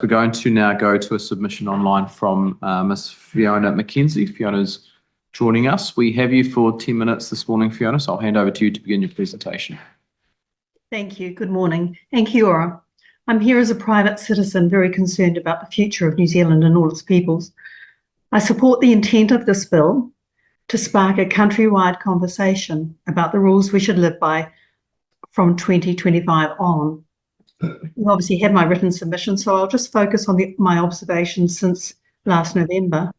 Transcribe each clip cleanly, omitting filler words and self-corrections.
We're going to now go to a submission online from Ms. Fiona Mackenzie. Fiona's joining us. We have you for 10 minutes this morning, Fiona, so I'll hand over to you to begin your presentation. Thank you. Good morning. And kia ora. I'm here as a private citizen very concerned about the future of New Zealand and all its peoples. I support the intent of this bill to spark a countrywide conversation about the rules we should live by from 2025 on. You obviously have my written submission, so I'll just focus on my observations since last November.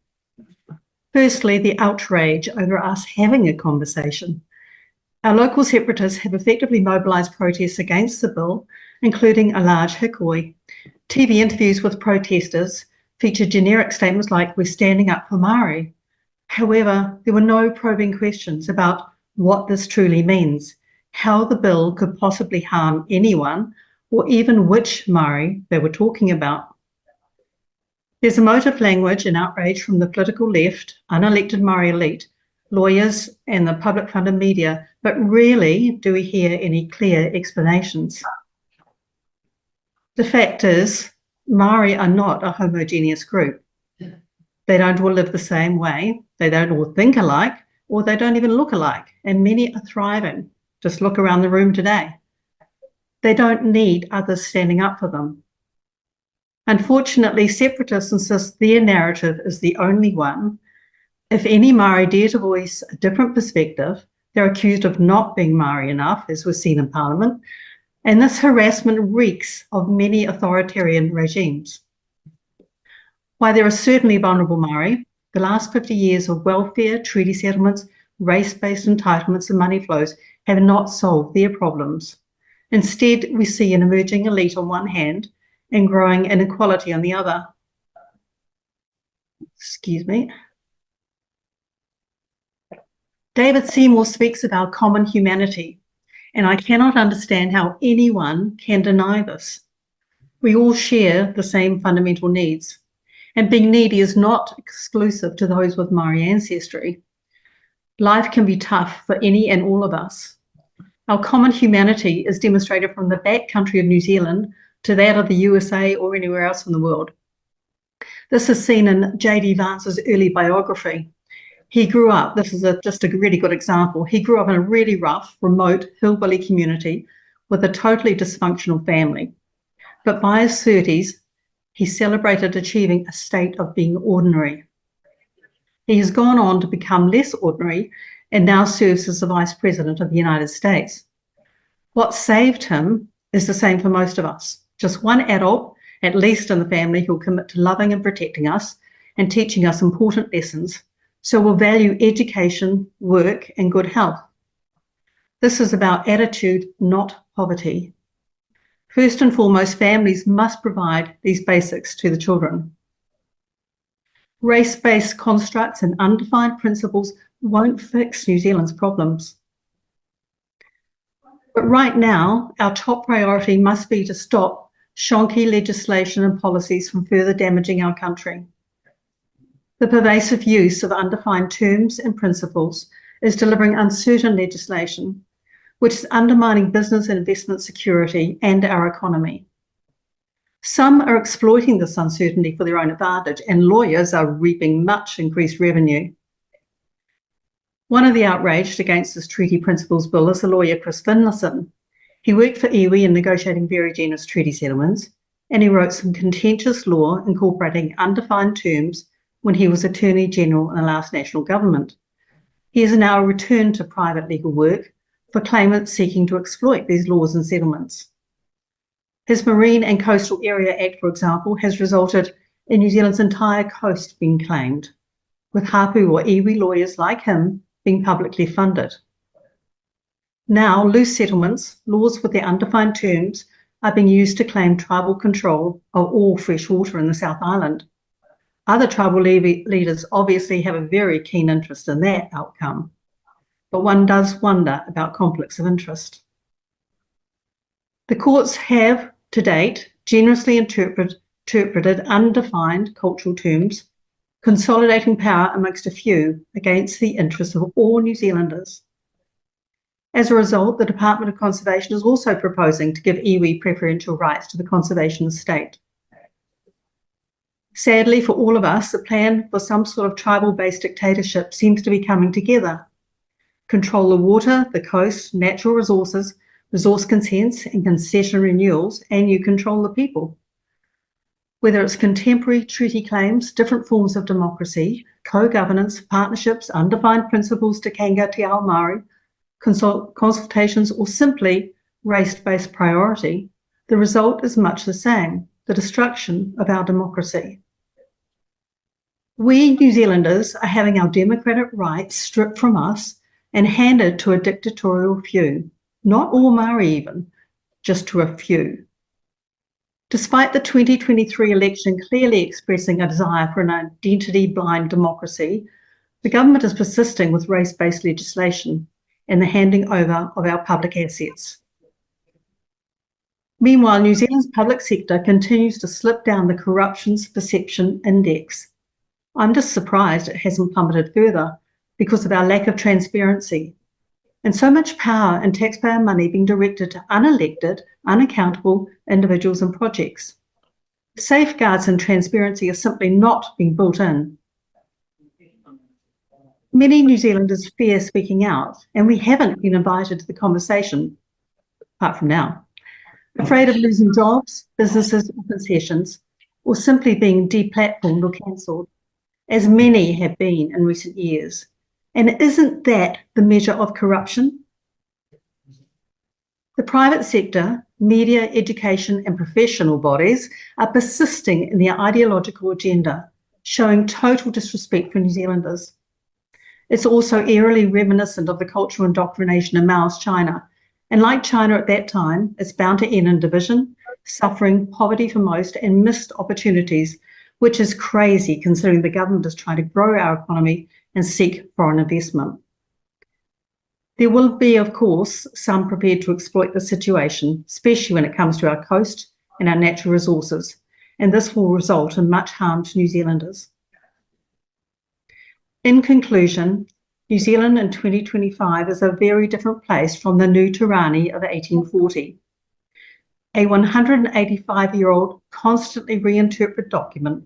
Firstly, the outrage over us having a conversation. Our local separatists have effectively mobilised protests against the bill, including a large hikoi. TV interviews with protesters feature generic statements like, "We're standing up for Māori." However, there were no probing questions about what this truly means, how the bill could possibly harm anyone, or even which Māori they were talking about. There's emotive language and outrage from the political left, unelected Māori elite, lawyers and the public-funded media, but rarely do we hear any clear explanations. The fact is, Māori are not a homogeneous group. They don't all live the same way, they don't all think alike, or they don't even look alike, and many are thriving. Just look around the room today. They don't need others standing up for them. Unfortunately, separatists insist their narrative is the only one. If any Māori dare to voice a different perspective, they're accused of not being Māori enough, as was seen in Parliament, and this harassment reeks of many authoritarian regimes. While there are certainly vulnerable Māori, the last 50 years of welfare, treaty settlements, race-based entitlements and money flows have not solved their problems. Instead, we see an emerging elite on one hand and growing inequality on the other. Excuse me. David Seymour speaks of our common humanity, and I cannot understand how anyone can deny this. We all share the same fundamental needs, and being needy is not exclusive to those with Māori ancestry. Life can be tough for any and all of us. Our common humanity is demonstrated from the backcountry of New Zealand to that of the USA or anywhere else in the world. This is seen in J.D. Vance's early biography. He grew up, this is just a really good example, he grew up in a really rough, remote, hillbilly community with a totally dysfunctional family. But by his 30s, he celebrated achieving a state of being ordinary. He has gone on to become less ordinary and now serves as the Vice President of the United States. What saved him is the same for most of us. Just one adult, at least in the family, who'll commit to loving and protecting us and teaching us important lessons, so we'll value education, work, and good health. This is about attitude, not poverty. First and foremost, families must provide these basics to the children. Race-based constructs and undefined principles won't fix New Zealand's problems. But right now, our top priority must be to stop shonky legislation and policies from further damaging our country. The pervasive use of undefined terms and principles is delivering uncertain legislation, which is undermining business and investment security and our economy. Some are exploiting this uncertainty for their own advantage, and lawyers are reaping much increased revenue. One of the outraged against this treaty principles bill is the lawyer Chris Finlayson. He worked for iwi in negotiating very generous treaty settlements, and he wrote some contentious law incorporating undefined terms when he was Attorney General in the last national government. He has now returned to private legal work for claimants seeking to exploit these laws and settlements. His Marine and Coastal Area Act, for example, has resulted in New Zealand's entire coast being claimed, with hapu or iwi lawyers like him being publicly funded. Now, loose settlements, laws with their undefined terms, are being used to claim tribal control of all fresh water in the South Island. Other tribal leaders obviously have a very keen interest in that outcome, but one does wonder about conflicts of interest. The courts have, to date, generously interpreted undefined cultural terms, consolidating power amongst a few against the interests of all New Zealanders. As a result, the Department of Conservation is also proposing to give iwi preferential rights to the conservation estate. Sadly for all of us, the plan for some sort of tribal-based dictatorship seems to be coming together. Control the water, the coast, natural resources, resource consents and concession renewals, and you control the people. Whether it's contemporary treaty claims, different forms of democracy, co-governance, partnerships, undefined principles to Kanga Te Ao Māori, consultations, or simply race-based priority, the result is much the same, the destruction of our democracy. We New Zealanders are having our democratic rights stripped from us and handed to a dictatorial few, not all Māori even, just to a few. Despite the 2023 election clearly expressing a desire for an identity-blind democracy, the government is persisting with race-based legislation and the handing over of our public assets. Meanwhile, New Zealand's public sector continues to slip down the Corruption's Perception Index. I'm just surprised it hasn't plummeted further because of our lack of transparency and so much power and taxpayer money being directed to unelected, unaccountable individuals and projects. Safeguards and transparency are simply not being built in. Many New Zealanders fear speaking out, and we haven't been invited to the conversation, apart from now. Afraid of losing jobs, businesses or concessions, or simply being deplatformed or cancelled, as many have been in recent years. And isn't that the measure of corruption? The private sector, media, education and professional bodies are persisting in their ideological agenda, showing total disrespect for New Zealanders. It's also eerily reminiscent of the cultural indoctrination in Mao's China. And like China at that time, it's bound to end in division, suffering, poverty for most, and missed opportunities, which is crazy considering the government is trying to grow our economy and seek foreign investment. There will be, of course, some prepared to exploit the situation, especially when it comes to our coast and our natural resources, and this will result in much harm to New Zealanders. In conclusion, New Zealand in 2025 is a very different place from the New Tirani of 1840. A 185-year-old constantly reinterpreted document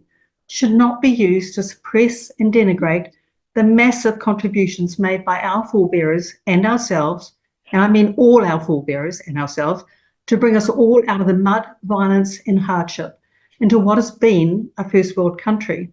should not be used to suppress and denigrate the massive contributions made by our forebearers and ourselves, and I mean all our forebearers and ourselves, to bring us all out of the mud, violence and hardship into what has been a first world country.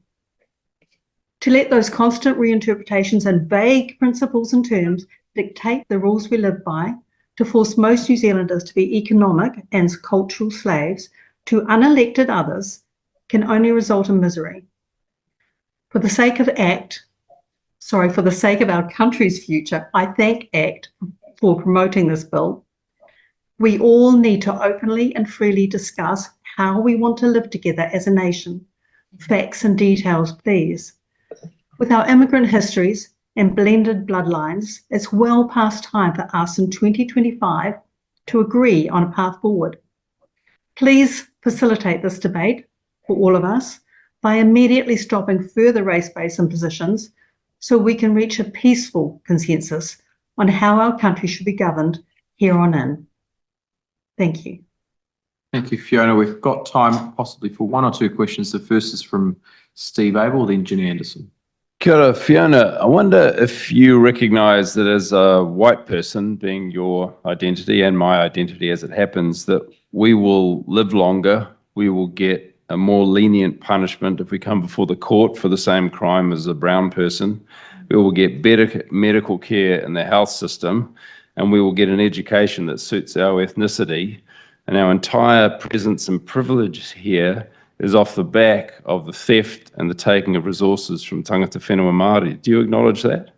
To let those constant reinterpretations and vague principles and terms dictate the rules we live by, to force most New Zealanders to be economic and cultural slaves to unelected others, can only result in misery. For the sake of our country's future, I thank ACT for promoting this bill. We all need to openly and freely discuss how we want to live together as a nation. Facts and details, please. With our immigrant histories and blended bloodlines, it's well past time for us in 2025 to agree on a path forward. Please facilitate this debate for all of us by immediately stopping further race-based impositions so we can reach a peaceful consensus on how our country should be governed here on in. Thank you. Thank you, Fiona. We've got time possibly for one or two questions. The first is from Steve Abel, then Ginny Anderson. Kia ora, Fiona. I wonder if you recognise that as a white person, being your identity and my identity as it happens, that we will live longer, we will get a more lenient punishment if we come before the court for the same crime as a brown person. We will get better medical care in the health system, and we will get an education that suits our ethnicity. And our entire presence and privilege here is off the back of the theft and the taking of resources from tangata whenua Māori. Do you acknowledge that?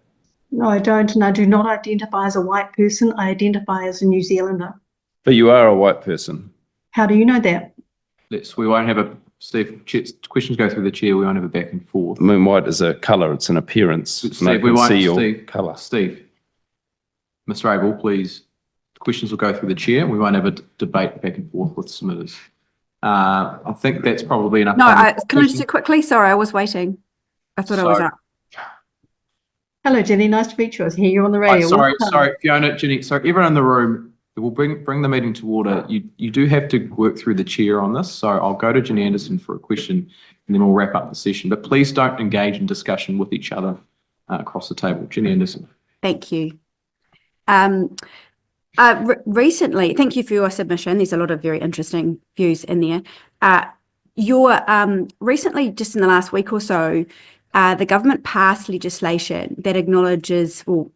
No, I don't, and I do not identify as a white person. I identify as a New Zealander. But you are a white person. How do you know that? We won't have a, Steve, questions go through the chair, we won't have a back and forth. I mean, white is a colour, it's an appearance. Steve, we won't, see your Steve, colour. Steve, Mr. Abel, please, questions will go through the chair, we won't have a debate back and forth with submitters. I think that's probably enough. No, can I just do quickly? Sorry, I was waiting. I thought I was up. Hello, Jenny. Nice to meet you. I hear you on the radio. Sorry, Fiona, Jenny. Sorry, everyone in the room, We'll bring the meeting to order. You do have to work through the chair on this, so I'll go to Jenny Anderson for a question and then we'll wrap up the session. But please don't engage in discussion with each other across the table. Jenny Anderson. Thank you. Recently, thank you for your submission. There's a lot of very interesting views in there. Recently, just in the last week or so, the government passed legislation that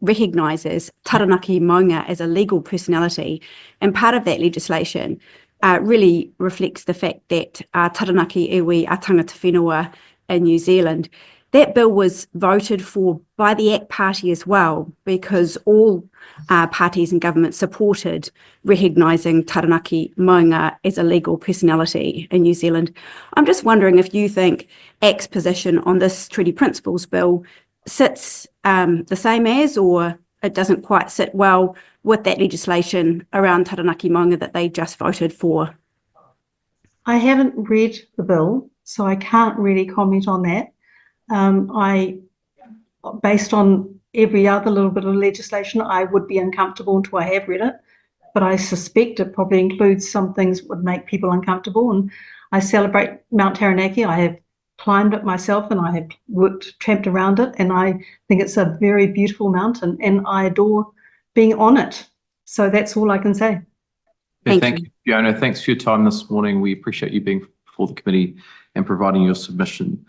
recognises taranaki maunga as a legal personality, and part of that legislation really reflects the fact that taranaki iwi a tangata whenua in New Zealand. That bill was voted for by the ACT Party as well, because all parties in government supported recognising taranaki maunga as a legal personality in New Zealand. I'm just wondering if you think ACT's position on this Treaty Principles Bill sits the same as, or it doesn't quite sit well with that legislation around taranaki maunga that they just voted for. I haven't read the bill, so I can't really comment on that. Based on every other little bit of legislation, I would be uncomfortable until I have read it, but I suspect it probably includes some things that would make people uncomfortable. And I celebrate Mount Taranaki. I have climbed it myself and I have tramped around it, and I think it's a very beautiful mountain and I adore being on it. So that's all I can say. Thank you, Fiona. Thanks for your time this morning. We appreciate you being before the committee and providing your submission.